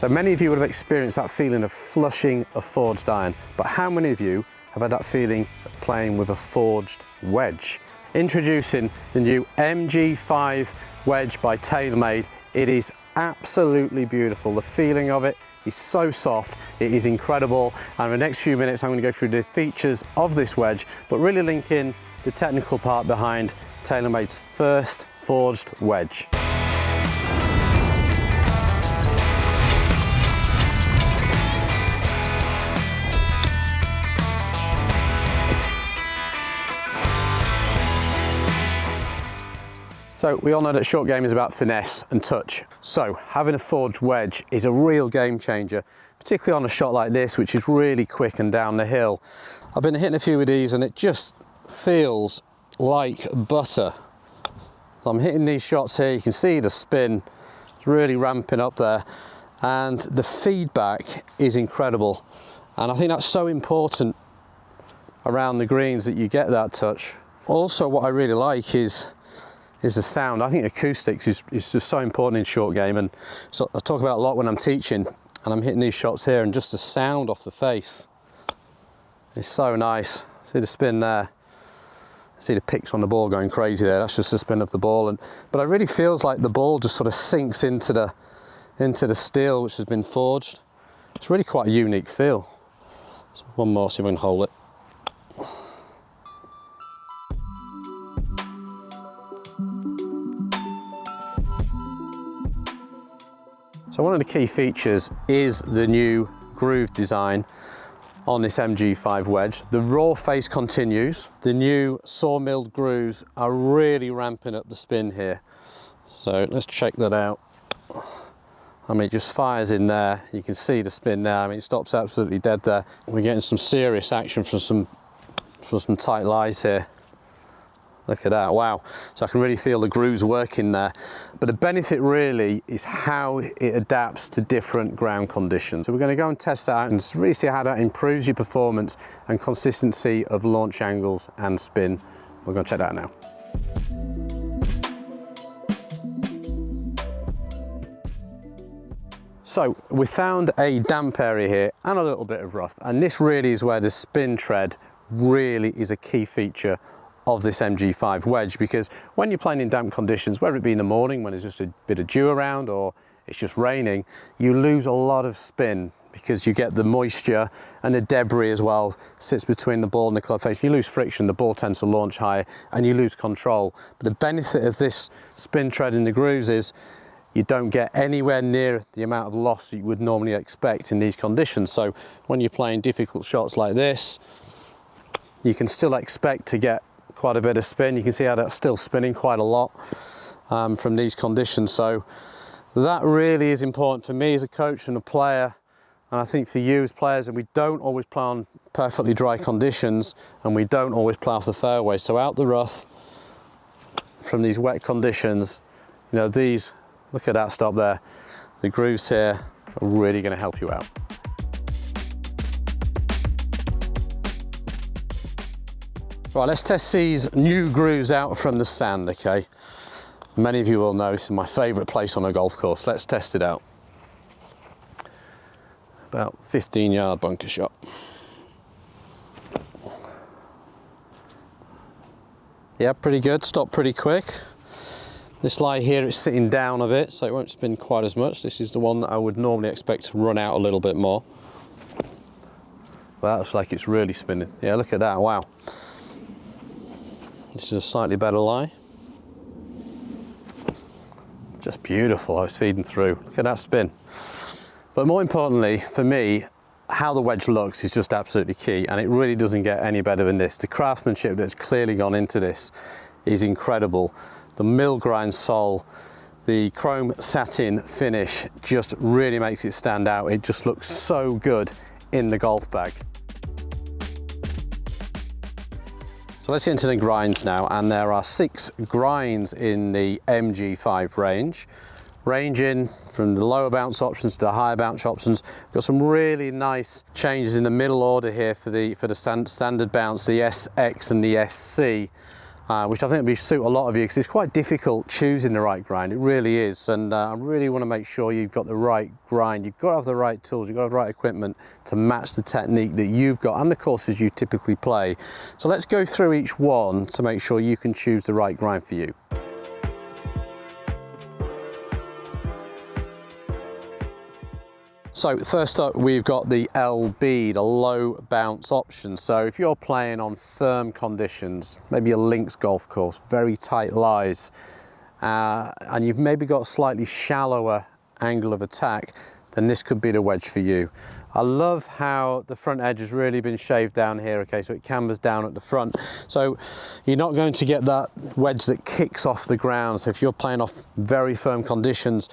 So many of you would have experienced that feeling of flushing a forged iron, but how many of you have had that feeling of playing with a forged wedge? Introducing the new MG5 wedge by TaylorMade. It is absolutely beautiful. The feeling of it is so soft, it is incredible. And in the next few minutes, I'm going to go through the features of this wedge, but really link in the technical part behind TaylorMade's first forged wedge. So we all know that short game is about finesse and touch. So having a forged wedge is a real game changer, particularly on a shot like this, which is really quick and down the hill. I've been hitting a few of these and it just feels like butter. So I'm hitting these shots here, you can see the spin is really ramping up there and the feedback is incredible. And I think that's so important around the greens that you get that touch. Also what I really like is the sound. I think acoustics is just so important in short game, and so I talk about a lot when I'm teaching and I'm hitting these shots here, and just the sound off the face is so nice. See the spin there, see the picks on the ball going crazy there, that's just the spin of the ball, but it really feels like the ball just sort of sinks into the steel which has been forged. It's really quite a unique feel. So one more, see if I can hold it. So one of the key features is the new groove design on this MG5 wedge. The raw face continues. The new sawmilled grooves are really ramping up the spin here. So let's check that out. I mean, it just fires in there. You can see the spin now. I mean, it stops absolutely dead there. We're getting some serious action from some tight lies here. Look at that, wow. So I can really feel the grooves working there. But the benefit really is how it adapts to different ground conditions. So we're going to go and test that out and really see how that improves your performance and consistency of launch angles and spin. We're going to check that out now. So we found a damp area here and a little bit of rough, and this really is where the spin tread really is a key feature of this MG5 wedge, because when you're playing in damp conditions, whether it be in the morning when there's just a bit of dew around or it's just raining, you lose a lot of spin because you get the moisture and the debris as well sits between the ball and the club face. You lose friction, the ball tends to launch higher and you lose control. But the benefit of this spin tread in the grooves is you don't get anywhere near the amount of loss that you would normally expect in these conditions. So when you're playing difficult shots like this, you can still expect to get quite a bit of spin. You can see how that's still spinning quite a lot from these conditions. So that really is important for me as a coach and a player, and I think for you as players. And we don't always play on perfectly dry conditions, and we don't always play off the fairway. So out the rough from these wet conditions, you know, these, look at that stop there, the grooves here are really going to help you out. Right, let's test these new grooves out from the sand, okay? Many of you will know this is my favourite place on a golf course. Let's test it out. About 15-yard bunker shot. Yeah, pretty good, stopped pretty quick. This lie here, it's sitting down a bit, so it won't spin quite as much. This is the one that I would normally expect to run out a little bit more. Well, that looks like it's really spinning. Yeah, look at that, wow. This is a slightly better lie. Just beautiful, I was feeding through. Look at that spin. But more importantly, for me, how the wedge looks is just absolutely key, and it really doesn't get any better than this. The craftsmanship that's clearly gone into this is incredible. The mill grind sole, the chrome satin finish just really makes it stand out. It just looks so good in the golf bag. So let's get into the grinds now, and there are 6 grinds in the MG5 range, ranging from the lower bounce options to the higher bounce options. We've got some really nice changes in the middle order here for the standard bounce, the SX and the SC. which I think will suit a lot of you, because it's quite difficult choosing the right grind. It really is, and I really want to make sure you've got the right grind. You've got to have the right tools, you've got to have the right equipment to match the technique that you've got and the courses you typically play. So let's go through each one to make sure you can choose the right grind for you. So first up, we've got the LB, the low bounce option. So if you're playing on firm conditions, maybe a links golf course, very tight lies, and you've maybe got a slightly shallower angle of attack, then this could be the wedge for you. I love how the front edge has really been shaved down here, okay, so it cambers down at the front. So you're not going to get that wedge that kicks off the ground. So if you're playing off very firm conditions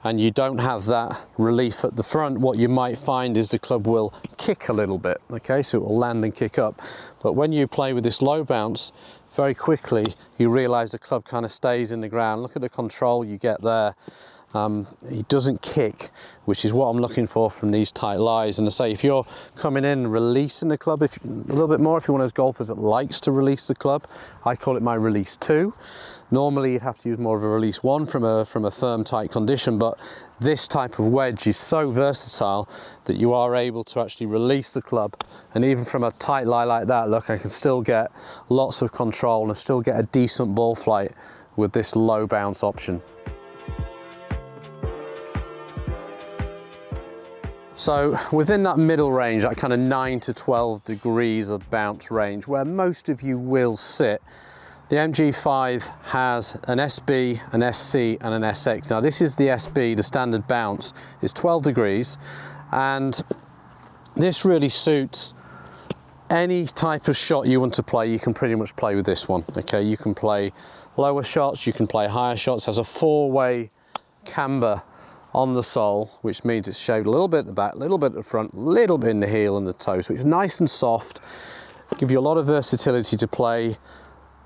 and you don't have that relief at the front, what you might find is the club will kick a little bit, okay, so it will land and kick up. But when you play with this low bounce, very quickly you realize the club kind of stays in the ground. Look at the control you get there. It doesn't kick, which is what I'm looking for from these tight lies. And I say, if you're coming in and releasing the club a little bit more, if you're one of those golfers that likes to release the club, I call it my release 2. Normally you'd have to use more of a release 1 from a firm tight condition, but this type of wedge is so versatile that you are able to actually release the club, and even from a tight lie like that, look, I can still get lots of control and I still get a decent ball flight with this low bounce option. So within that middle range, that kind of 9 to 12 degrees of bounce range, where most of you will sit, the MG5 has an SB, an SC and an SX. Now this is the SB, the standard bounce, is 12 degrees, and this really suits any type of shot you want to play. You can pretty much play with this one, okay? You can play lower shots, you can play higher shots. It has a 4-way camber on the sole, which means it's shaved a little bit at the back, a little bit at the front, a little bit in the heel and the toe, so it's nice and soft. Give you a lot of versatility to play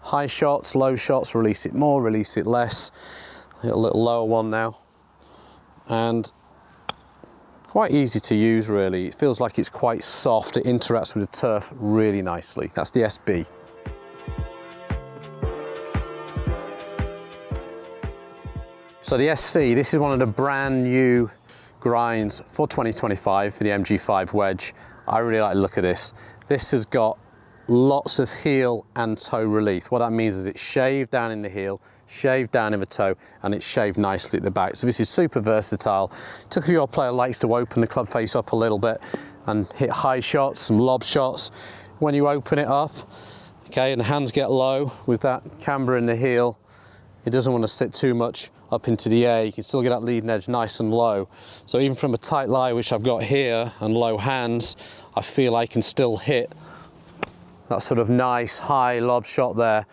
high shots, low shots, release it more, release it less. A little lower one now, and quite easy to use really. It feels like it's quite soft, it interacts with the turf really nicely. That's the SB. So the SC, this is one of the brand new grinds for 2025 for the MG5 wedge. I really like the look of this. This has got lots of heel and toe relief. What that means is it's shaved down in the heel, shaved down in the toe, and it's shaved nicely at the back. So this is super versatile. Typically your player likes to open the club face up a little bit and hit high shots, some lob shots. When you open it up, okay, and the hands get low with that camber in the heel, it doesn't want to sit too much up into the air. You can still get that leading edge nice and low. So even from a tight lie, which I've got here, and low hands, I feel I can still hit that sort of nice high lob shot there,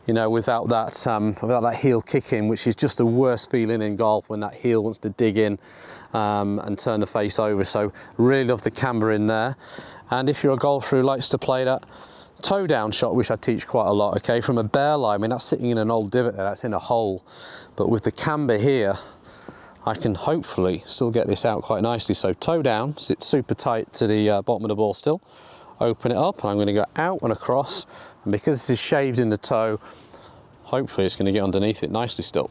you know, without that heel kicking, which is just the worst feeling in golf, when that heel wants to dig in and turn the face over. So really love the camber in there. And if you're a golfer who likes to play that toe down shot, which I teach quite a lot, okay, from a bare lie, I mean that's sitting in an old divot there, that's in a hole, but with the camber here I can hopefully still get this out quite nicely. So toe down, sits super tight to the bottom of the ball still, open it up, and I'm going to go out and across, and because this is shaved in the toe, hopefully it's going to get underneath it nicely still.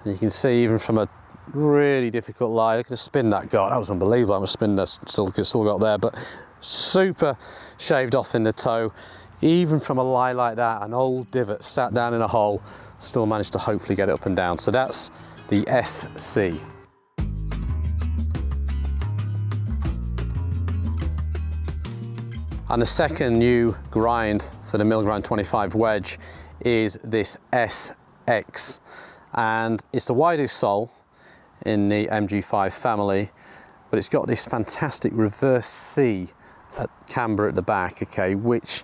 And you can see even from a really difficult lie, look at the spin that got, that was unbelievable. I'm a spin that's still got there, but super shaved off in the toe. Even from a lie like that, an old divot sat down in a hole, still managed to hopefully get it up and down. So that's the SC. And the second new grind for the Milgrind 25 wedge is this SX, and it's the widest sole in the MG5 family, but it's got this fantastic reverse C at camber at the back, okay, which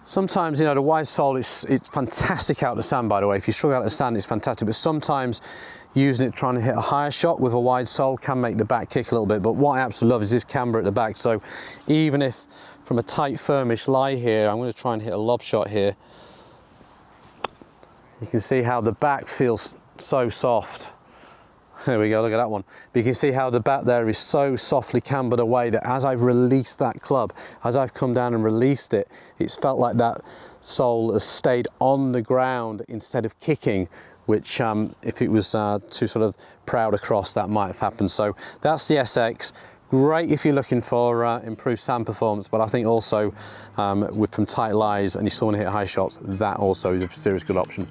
sometimes, you know, the wide sole, it's fantastic out the sand, by the way. If you struggle out the sand, it's fantastic, but sometimes using it trying to hit a higher shot with a wide sole can make the back kick a little bit. But what I absolutely love is this camber at the back. So even if from a tight firmish lie here, I'm going to try and hit a lob shot here, you can see how the back feels so soft. There we go, look at that one. But you can see how the back there is so softly cambered away that as I've released that club, as I've come down and released it, it's felt like that sole has stayed on the ground instead of kicking, which if it was too sort of proud across, that might have happened. So that's the SX. Great if you're looking for improved sand performance, but I think also with from tight lies and you still want to hit high shots, that also is a serious good option.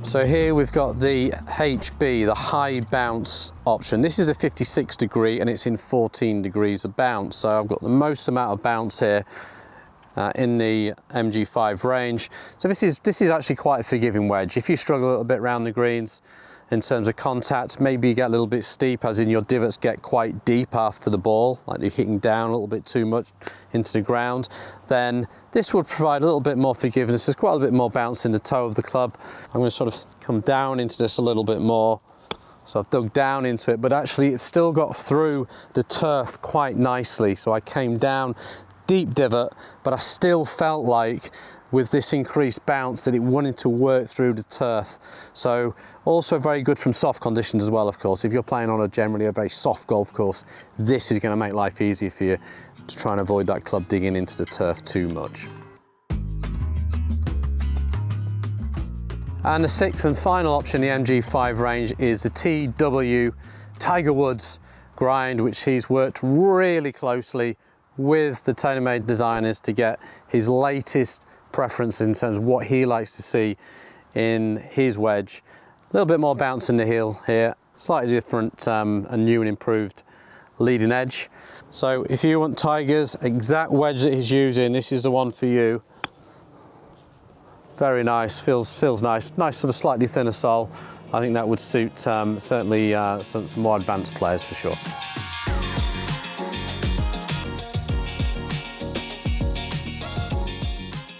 So here we've got the HB, the high bounce option. This is a 56 degree and it's in 14 degrees of bounce. So I've got the most amount of bounce here in the MG5 range. So this is actually quite a forgiving wedge. If you struggle a little bit around the greens in terms of contact, maybe you get a little bit steep, as in your divots get quite deep after the ball, like you're hitting down a little bit too much into the ground, then this would provide a little bit more forgiveness. There's quite a bit more bounce in the toe of the club. I'm going to sort of come down into this a little bit more. So I've dug down into it, but actually it's still got through the turf quite nicely. So I came down, deep divot, but I still felt like with this increased bounce that it wanted to work through the turf. So also very good from soft conditions as well, of course. If you're playing on generally a very soft golf course, this is going to make life easier for you to try and avoid that club digging into the turf too much. And the sixth and final option in the MG5 range is the TW Tiger Woods grind, which he's worked really closely with the TaylorMade designers to get his latest preferences in terms of what he likes to see in his wedge. A little bit more bounce in the heel here, slightly different and new and improved leading edge. So if you want Tiger's exact wedge that he's using, this is the one for you. Very nice, feels nice. Nice sort of slightly thinner sole. I think that would suit certainly some more advanced players for sure.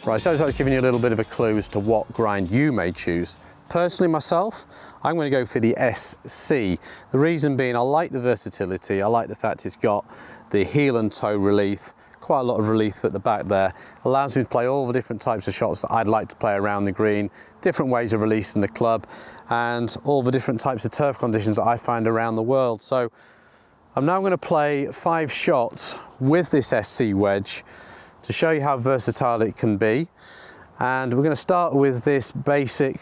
Right, so that's giving you a little bit of a clue as to what grind you may choose. Personally myself, I'm going to go for the SC. The reason being, I like the versatility. I like the fact it's got the heel and toe relief, quite a lot of relief at the back there. Allows me to play all the different types of shots that I'd like to play around the green, different ways of releasing the club, and all the different types of turf conditions that I find around the world. So I'm now going to play 5 shots with this SC wedge to show you how versatile it can be. And we're going to start with this basic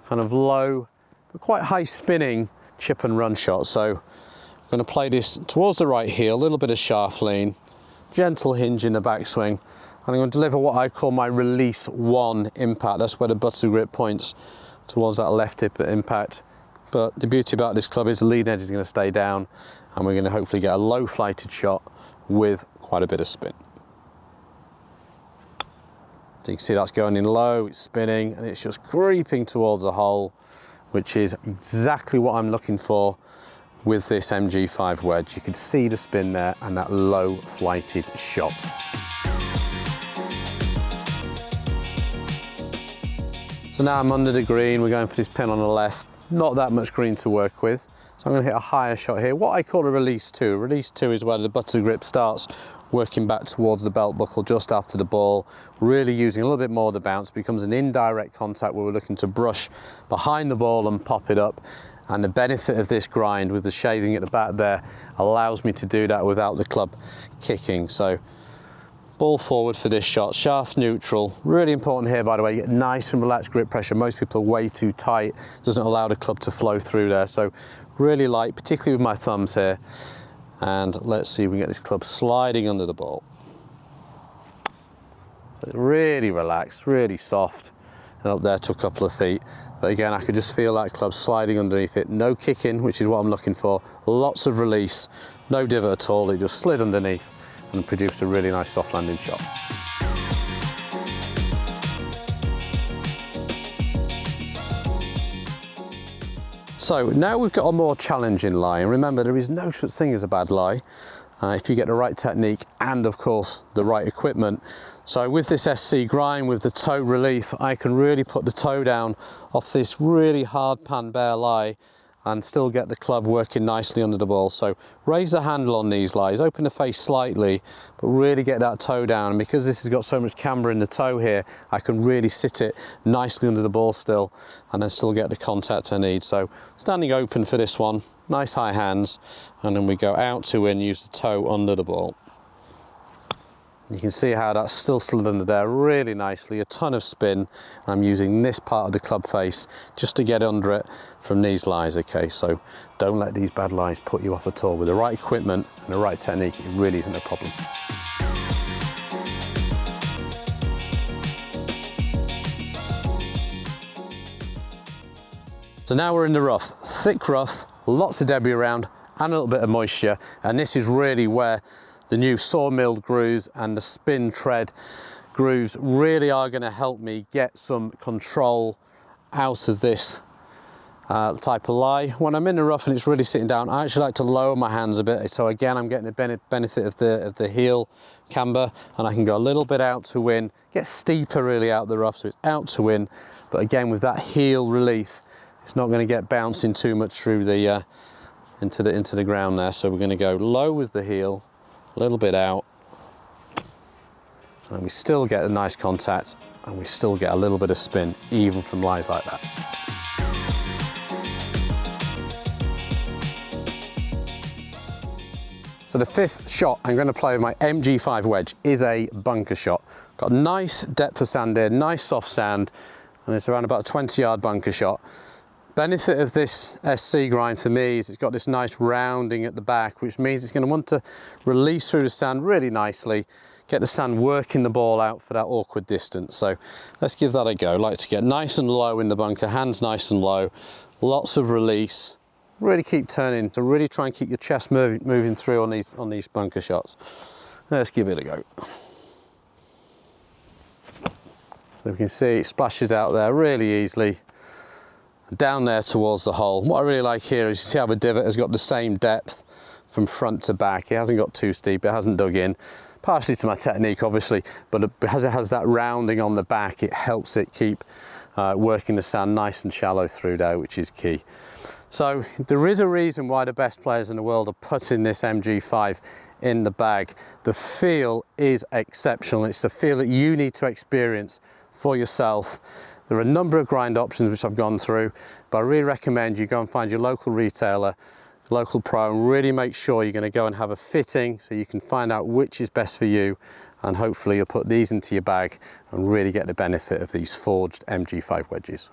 kind of low but quite high spinning chip and run shot. So I'm going to play this towards the right heel, a little bit of shaft lean, gentle hinge in the backswing, and I'm going to deliver what I call my release 1 impact. That's where the butt of the grip points towards that left hip impact. But the beauty about this club is the lead edge is going to stay down and we're going to hopefully get a low flighted shot with quite a bit of spin. So you can see that's going in low, it's spinning, and it's just creeping towards the hole, which is exactly what I'm looking for with this MG5 wedge. You can see the spin there and that low flighted shot. So now I'm under the green, we're going for this pin on the left. Not that much green to work with, so I'm going to hit a higher shot here, what I call a release 2. Release 2 is where the butt of the grip starts working back towards the belt buckle just after the ball, really using a little bit more of the bounce, becomes an indirect contact where we're looking to brush behind the ball and pop it up. And the benefit of this grind with the shaving at the back there allows me to do that without the club kicking. So ball forward for this shot, shaft neutral. Really important here, by the way, you get nice and relaxed grip pressure. Most people are way too tight, doesn't allow the club to flow through there. So really light, particularly with my thumbs here. And let's see if we can get this club sliding under the ball. So really relaxed, really soft, and up there to a couple of feet. But again, I could just feel that club sliding underneath it. No kicking, which is what I'm looking for. Lots of release, no divot at all. It just slid underneath and produced a really nice soft landing shot. So now we've got a more challenging lie, and remember there is no such thing as a bad lie if you get the right technique and of course the right equipment. So with this SC grind, with the toe relief, I can really put the toe down off this really hard pan bear lie and still get the club working nicely under the ball. So raise the handle on these lies, open the face slightly, but really get that toe down. And because this has got so much camber in the toe here, I can really sit it nicely under the ball still, and then still get the contact I need. So standing open for this one, nice high hands, and then we go out to in, use the toe under the ball. You can see how that's still slid under there really nicely, a ton of spin. I'm using this part of the club face just to get under it from these lies, okay? So don't let these bad lies put you off at all. With the right equipment and the right technique, it really isn't a problem. So now we're in the rough, thick rough, lots of debris around and a little bit of moisture. And this is really where the new saw-milled grooves and the spin tread grooves really are going to help me get some control out of this type of lie. When I'm in the rough and it's really sitting down, I actually like to lower my hands a bit. So again, I'm getting the benefit of the heel camber, and I can go a little bit out to win, get steeper really out the rough, so it's out to win. But again, with that heel relief, it's not going to get bouncing too much through the into the ground there. So we're going to go low with the heel, a little bit out, and we still get a nice contact, and we still get a little bit of spin even from lies like that. So the fifth shot I'm going to play with my MG5 wedge is a bunker shot. Got a nice depth of sand here, nice soft sand, and it's around about a 20-yard bunker shot. Benefit of this SC grind for me is it's got this nice rounding at the back, which means it's going to want to release through the sand really nicely, get the sand working the ball out for that awkward distance. So let's give that a go. I like to get nice and low in the bunker, hands nice and low, lots of release, really keep turning to really try and keep your chest moving through on these bunker shots. Let's give it a go. So we can see it splashes out there really easily, down there towards the hole. What I really like here is you see how the divot has got the same depth from front to back. It hasn't got too steep, it hasn't dug in. Partially to my technique obviously, but because it has that rounding on the back, it helps it keep working the sand nice and shallow through there, which is key. So there is a reason why the best players in the world are putting this MG5 in the bag. The feel is exceptional. It's the feel that you need to experience for yourself. There are a number of grind options which I've gone through, but I really recommend you go and find your local retailer, local pro, and really make sure you're going to go and have a fitting so you can find out which is best for you, and hopefully you'll put these into your bag and really get the benefit of these forged MG5 wedges.